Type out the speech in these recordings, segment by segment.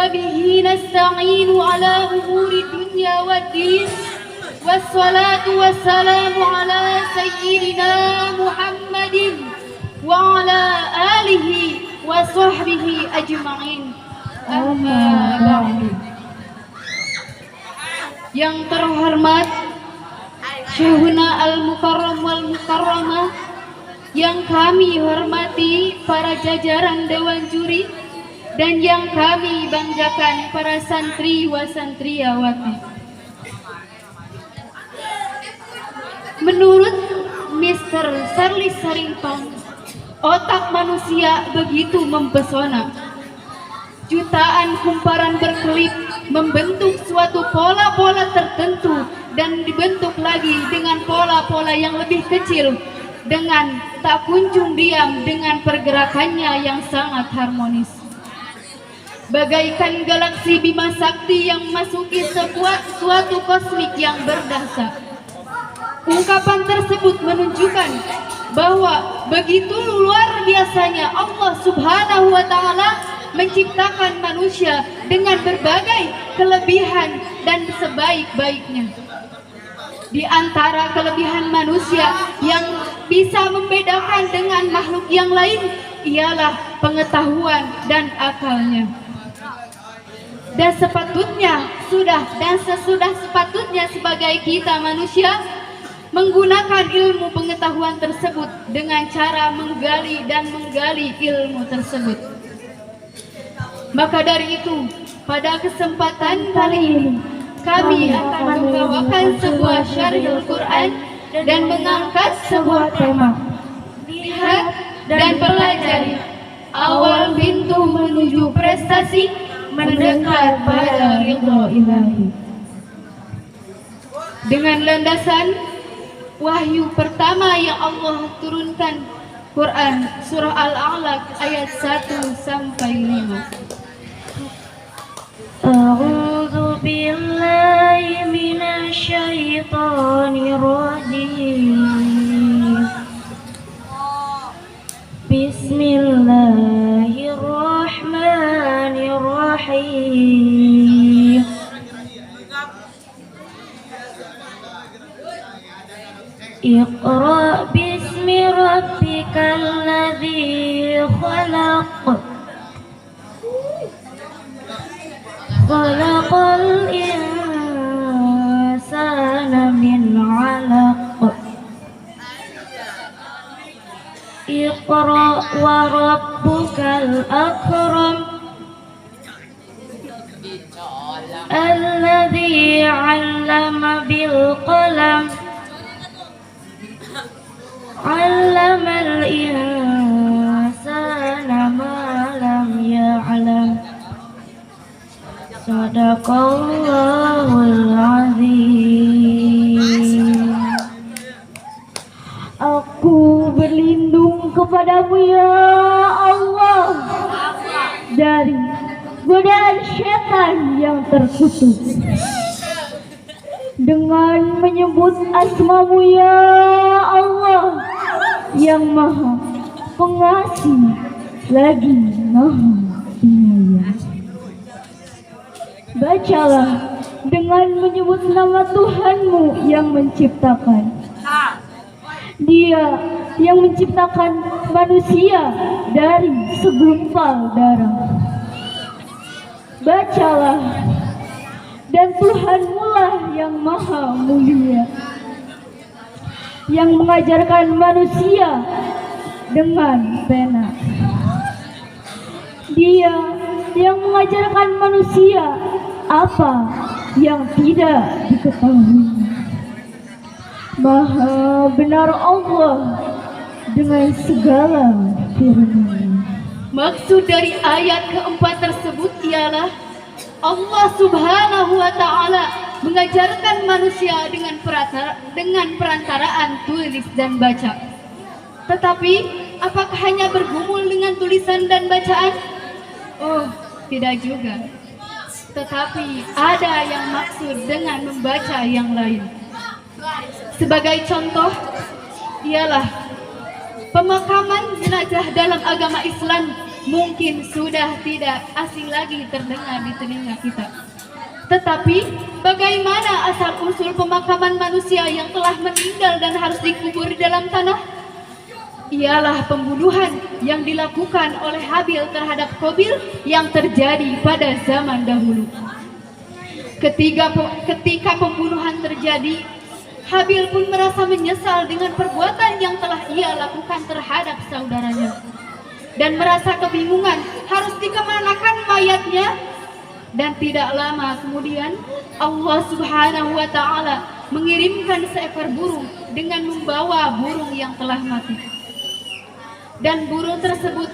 وبه نستعين على أمور الدنيا والدين والصلاة والسلام على سيدنا محمد وعلى آله وصحبه أجمعين. Amma ba'du. Yang terhormat Syekhuna Al-Mukarram wal Mukarramah, yang kami hormati para jajaran Dewan Juri, dan yang kami banggakan para santri wa santriawati. Menurut Mr. Charles Harrington, otak manusia begitu mempesona. Jutaan kumparan berkelip membentuk suatu pola-pola tertentu dan dibentuk lagi dengan pola-pola yang lebih kecil, dengan tak kunjung diam dengan pergerakannya yang sangat harmonis. Bagaikan galaksi Bima Sakti yang memasuki suatu kosmik yang berdahsyat. Ungkapan tersebut menunjukkan bahwa begitu luar biasanya Allah Subhanahu wa Ta'ala menciptakan manusia dengan berbagai kelebihan dan sebaik-baiknya. Di antara kelebihan manusia yang bisa membedakan dengan makhluk yang lain ialah pengetahuan dan akalnya. Dan sesudah sepatutnya sebagai kita manusia menggunakan ilmu pengetahuan tersebut dengan cara menggali ilmu tersebut. Maka dari itu, pada kesempatan kali ini kami akan membawakan sebuah syarhul Quran dan mengangkat sebuah tema. Lihat dan pelajari awal pintu menuju prestasi, mendekat pada ridho ilahi. Dengan landasan wahyu pertama yang Allah turunkan, Quran surah Al-A'laq ayat 1 sampai 5. A'udzu billahi minasyaitonir rajim. Bismillahirrahmanirrahim. Iqra bismi rabbikal ladzi khalaq. Khalaqal insana min 'alaq. Iqra wa rabbukal akram. Alladzi 'allama bil qalam. 'Allamal insana ma lam ya'lam. Sadaqallahul azim. Aku berlindung kepadamu ya Allah dari godaan setan yang terkutuk, dengan menyebut asmamu ya Allah yang maha pengasih lagi maha penyayang. Bacalah dengan menyebut nama Tuhanmu yang menciptakan. Dia yang menciptakan manusia dari segumpal darah. Bacalah, dan Tuhanmu lah yang maha mulia, yang mengajarkan manusia dengan pena. Dia yang mengajarkan manusia apa yang tidak diketahui. Maha benar Allah dengan segala firman. Maksud dari ayat keempat tersebut ialah Allah Subhanahu wa Ta'ala mengajarkan manusia dengan perantaraan tulis dan baca. Tetapi apakah hanya bergumul dengan tulisan dan bacaan? Oh, tidak juga. Tetapi ada yang maksud dengan membaca yang lain. Sebagai contoh ialah pemakaman jenazah dalam agama Islam mungkin sudah tidak asing lagi terdengar di telinga kita. Tetapi bagaimana asal-usul pemakaman manusia yang telah meninggal dan harus dikubur di dalam tanah? Ialah pembunuhan yang dilakukan oleh Habil terhadap Qabil yang terjadi pada zaman dahulu. Ketika pembunuhan terjadi, Habil pun merasa menyesal dengan perbuatan yang telah ia lakukan terhadap saudaranya dan merasa kebingungan harus dikemanakan mayatnya. Dan tidak lama kemudian Allah Subhanahu wa Ta'ala mengirimkan seekor burung dengan membawa burung yang telah mati. Dan burung tersebut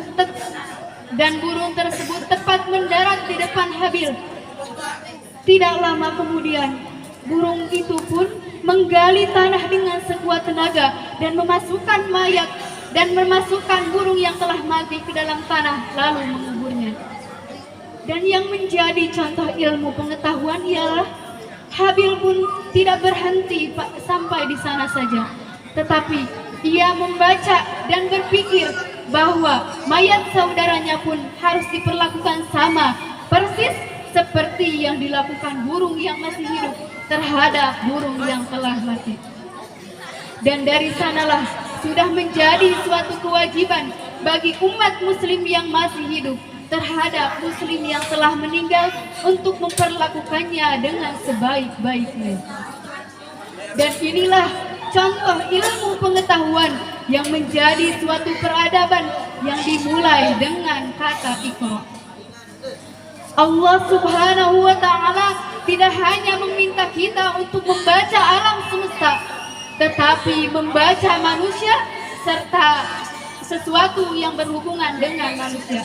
tepat mendarat di depan Habil. Tidak lama kemudian burung itu pun menggali tanah dengan sekuat tenaga dan memasukkan mayat dan memasukkan burung yang telah mati ke dalam tanah lalu menguburnya. Dan yang menjadi contoh ilmu pengetahuan ialah Habil pun tidak berhenti sampai di sana saja, tetapi ia membaca dan berpikir bahwa mayat saudaranya pun harus diperlakukan sama persis seperti yang dilakukan burung yang masih hidup terhadap burung yang telah mati. Dan dari sanalah sudah menjadi suatu kewajiban bagi umat muslim yang masih hidup terhadap muslim yang telah meninggal untuk memperlakukannya dengan sebaik-baiknya. Dan inilah contoh ilmu pengetahuan yang menjadi suatu peradaban yang dimulai dengan kata Iqra. Allah Subhanahu wa Ta'ala tidak hanya meminta kita untuk membaca alam semesta, tetapi membaca manusia serta sesuatu yang berhubungan dengan manusia.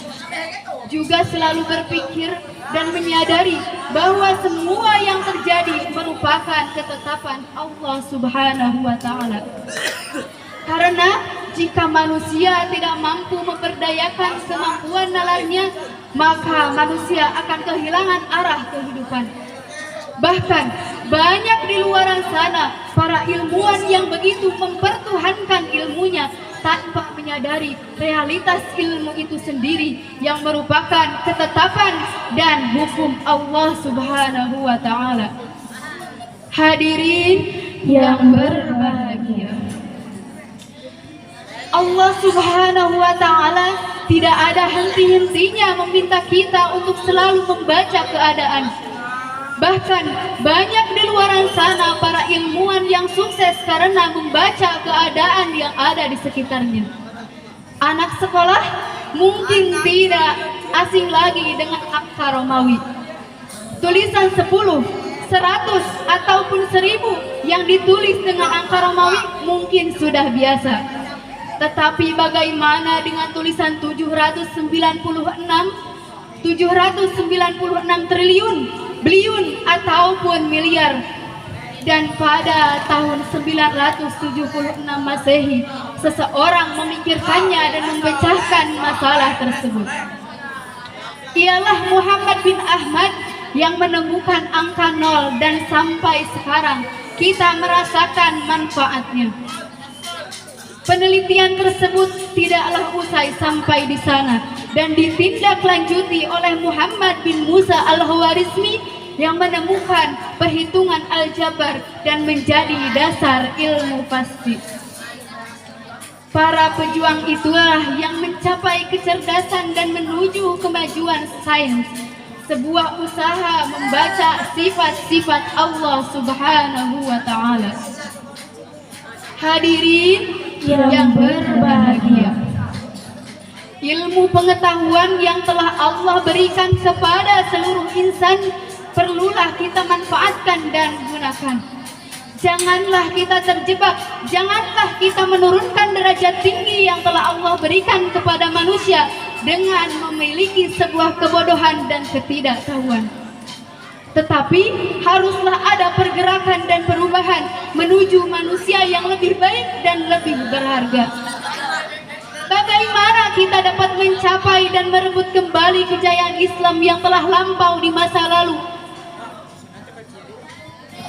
Juga selalu berpikir dan menyadari bahwa semua yang terjadi merupakan ketetapan Allah Subhanahu wa Ta'ala. Karena jika manusia tidak mampu memperdayakan kemampuan nalarnya, maka manusia akan kehilangan arah kehidupan. Bahkan banyak di luar sana para ilmuwan yang begitu mempertuhankan ilmunya tanpa menyadari realitas ilmu itu sendiri yang merupakan ketetapan dan hukum Allah Subhanahu wa Ta'ala. Hadirin yang berbahagia, Allah Subhanahu wa Ta'ala tidak ada henti-hentinya meminta kita untuk selalu membaca keadaan. Bahkan banyak di luar sana para ilmuwan yang sukses karena membaca keadaan yang ada di sekitarnya. Anak sekolah mungkin tidak asing lagi dengan angka Romawi. Tulisan 10, 100 ataupun 1000 yang ditulis dengan angka Romawi mungkin sudah biasa. Tetapi bagaimana dengan tulisan 796 triliun, biliun ataupun miliar? Dan pada tahun 976 Masehi, seseorang memikirkannya dan memecahkan masalah tersebut. Ialah Muhammad bin Ahmad yang menemukan angka 0 dan sampai sekarang kita merasakan manfaatnya. Penelitian tersebut tidaklah usai sampai di sana dan ditindaklanjuti oleh Muhammad bin Musa al-Khwarizmi yang menemukan perhitungan aljabar dan menjadi dasar ilmu pasti. Para pejuang itulah yang mencapai kecerdasan dan menuju kemajuan sains, sebuah usaha membaca sifat-sifat Allah Subhanahu wa Ta'ala. Hadirin yang berbahagia, ilmu pengetahuan yang telah Allah berikan kepada seluruh insan perlulah kita manfaatkan dan gunakan. Janganlah kita terjebak, janganlah kita menurunkan derajat tinggi yang telah Allah berikan kepada manusia dengan memiliki sebuah kebodohan dan ketidaktahuan. Tetapi haruslah ada pergerakan dan perubahan menuju manusia yang lebih baik dan lebih berharga. Bagaimana kita dapat mencapai dan merebut kembali kejayaan Islam yang telah lampau di masa lalu?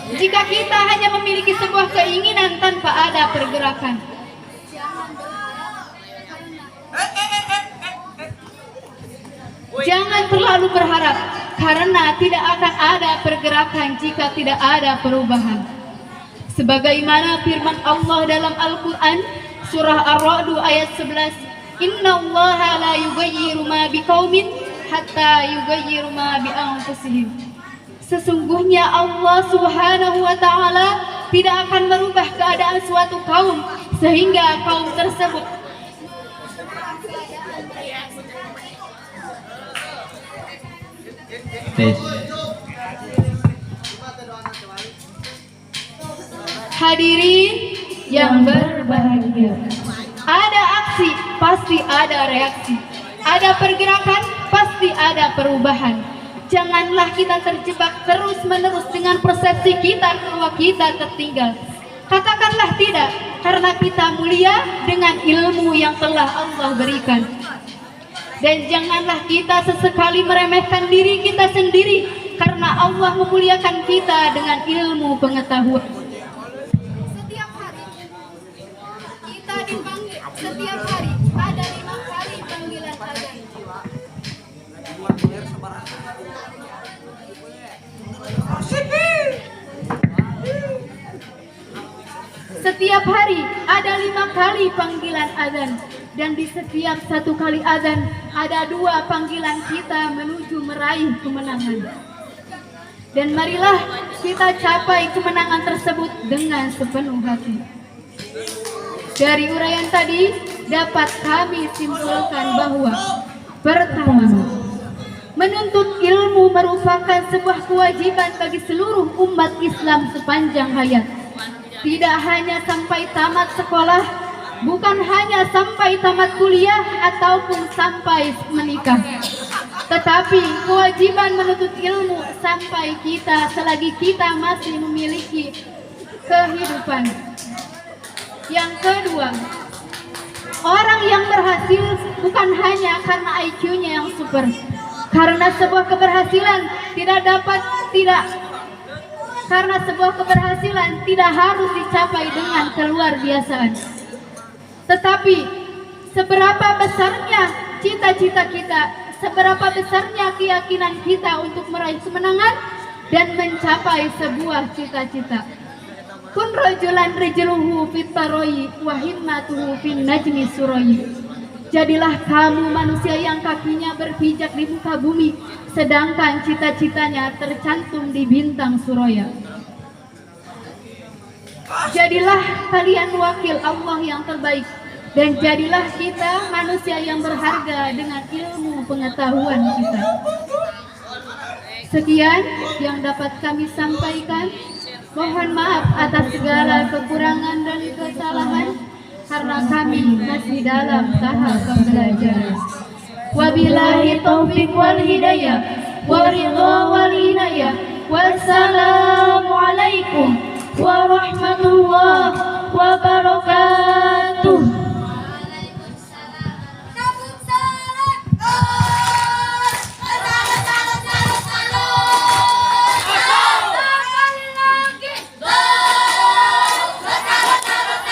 Jika kita hanya memiliki sebuah keinginan tanpa ada pergerakan. Jangan terlalu berharap, karena tidak akan ada pergerakan jika tidak ada perubahan. Sebagaimana firman Allah dalam Al-Quran, surah Ar-Ra'd ayat 11, Inna allaha la yughayyiru ma biqaumin hatta yughayyiru ma bi anfusihim. Sesungguhnya Allah Subhanahu wa taala tidak akan merubah keadaan suatu kaum sehingga kaum tersebut hadirin yang berbahagia. Ada aksi, pasti ada reaksi. Ada pergerakan, pasti ada perubahan. Janganlah kita terjebak terus-menerus dengan persepsi kita bahwa kita tertinggal. Katakanlah tidak, karena kita mulia dengan ilmu yang telah Allah berikan. Dan janganlah kita sesekali meremehkan diri kita sendiri, karena Allah memuliakan kita dengan ilmu pengetahuan. Setiap hari kita dipanggil, setiap hari ada 5 kali panggilan azan. Setiap hari ada 5 kali panggilan azan, dan di setiap 1 kali azan ada 2 panggilan kita menuju meraih kemenangan. Dan marilah kita capai kemenangan tersebut dengan sepenuh hati. Dari uraian tadi dapat kami simpulkan bahwa pertama, menuntut ilmu merupakan sebuah kewajiban bagi seluruh umat Islam sepanjang hayat. Tidak hanya sampai tamat sekolah, bukan hanya sampai tamat kuliah ataupun sampai menikah, tetapi kewajiban menuntut ilmu sampai kita selagi kita masih memiliki kehidupan. Yang kedua, orang yang berhasil bukan hanya karena IQ-nya yang super, karena sebuah keberhasilan tidak harus dicapai dengan keluar biasaan. Tetapi seberapa besarnya cita-cita kita, seberapa besarnya keyakinan kita untuk meraih kemenangan dan mencapai sebuah cita-cita. Kun rajulan rijluhu fit taroyi wa himmatuhu fin najmi suroyi. Jadilah kamu manusia yang kakinya berpijak di muka bumi, sedangkan cita-citanya tercantum di bintang Suraya. Jadilah kalian wakil Allah yang terbaik, dan jadilah kita manusia yang berharga dengan ilmu pengetahuan kita. Sekian yang dapat kami sampaikan. Mohon maaf atas segala kekurangan dan kesalahan, karena kami masih dalam tahap pembelajaran. Wabillahi taufiq wal hidayah, wa ridha wal inayah. Wassalamualaikum